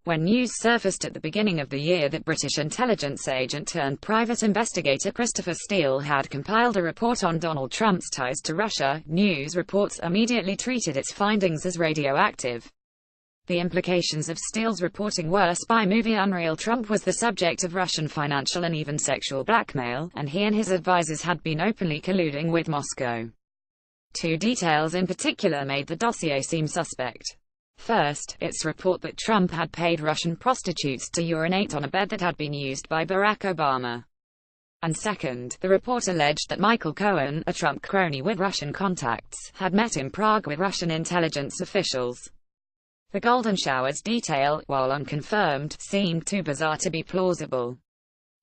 When news surfaced at the beginning of the year that British intelligence agent turned private investigator Christopher Steele had compiled a report on Donald Trump's ties to Russia, news reports immediately treated its findings as radioactive. The implications of Steele's reporting were spy movie unreal. Trump was the subject of Russian financial and even sexual blackmail, and he and his advisors had been openly colluding with Moscow. Two details in particular made the dossier seem suspect. First, its report that Trump had paid Russian prostitutes to urinate on a bed that had been used by Barack Obama. And second, the report alleged that Michael Cohen, a Trump crony with Russian contacts, had met in Prague with Russian intelligence officials. The Golden Shower's detail, while unconfirmed, seemed too bizarre to be plausible.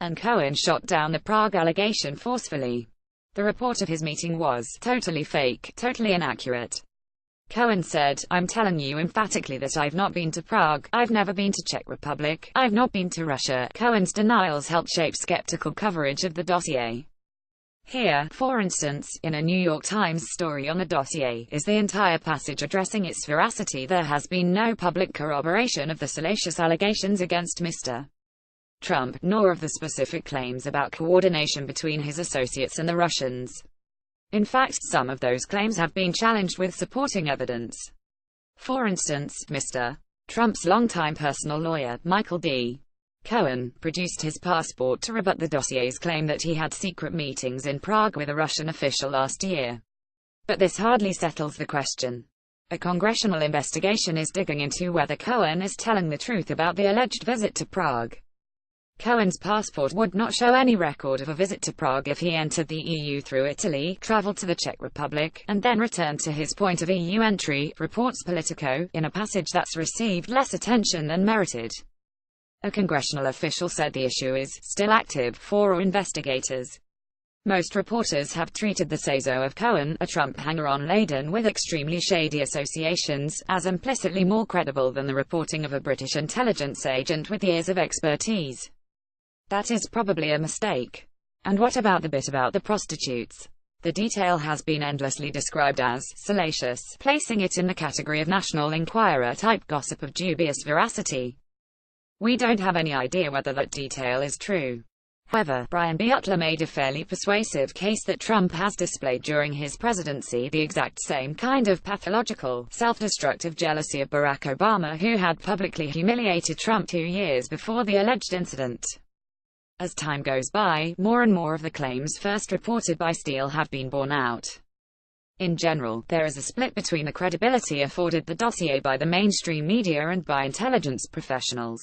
And Cohen shot down the Prague allegation forcefully. The report of his meeting was totally fake, totally inaccurate. Cohen said, "I'm telling you emphatically that I've not been to Prague, I've never been to Czech Republic, I've not been to Russia." Cohen's denials helped shape skeptical coverage of the dossier. Here, for instance, in a New York Times story on the dossier, is the entire passage addressing its veracity. There has been no public corroboration of the salacious allegations against Mr. Trump, nor of the specific claims about coordination between his associates and the Russians. In fact, some of those claims have been challenged with supporting evidence. For instance, Mr. Trump's longtime personal lawyer, Michael D. Cohen, produced his passport to rebut the dossier's claim that he had secret meetings in Prague with a Russian official last year. But this hardly settles the question. A congressional investigation is digging into whether Cohen is telling the truth about the alleged visit to Prague. Cohen's passport would not show any record of a visit to Prague if he entered the EU through Italy, traveled to the Czech Republic, and then returned to his point of EU entry, reports Politico, in a passage that's received less attention than merited. A congressional official said the issue is still active for investigators. Most reporters have treated the say-so of Cohen, a Trump hanger-on laden with extremely shady associations, as implicitly more credible than the reporting of a British intelligence agent with years of expertise. That is probably a mistake. And what about the bit about the prostitutes? The detail has been endlessly described as salacious, placing it in the category of National Enquirer-type gossip of dubious veracity. We don't have any idea whether that detail is true. However, Brian Butler made a fairly persuasive case that Trump has displayed during his presidency the exact same kind of pathological, self-destructive jealousy of Barack Obama, who had publicly humiliated Trump 2 years before the alleged incident. As time goes by, more and more of the claims first reported by Steele have been borne out. In general, there is a split between the credibility afforded the dossier by the mainstream media and by intelligence professionals.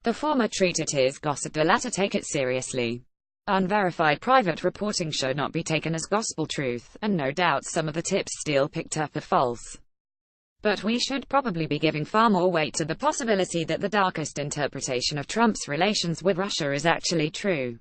The former treat it as gossip, the latter take it seriously. Unverified private reporting should not be taken as gospel truth, and no doubt some of the tips Steele picked up are false. But we should probably be giving far more weight to the possibility that the darkest interpretation of Trump's relations with Russia is actually true.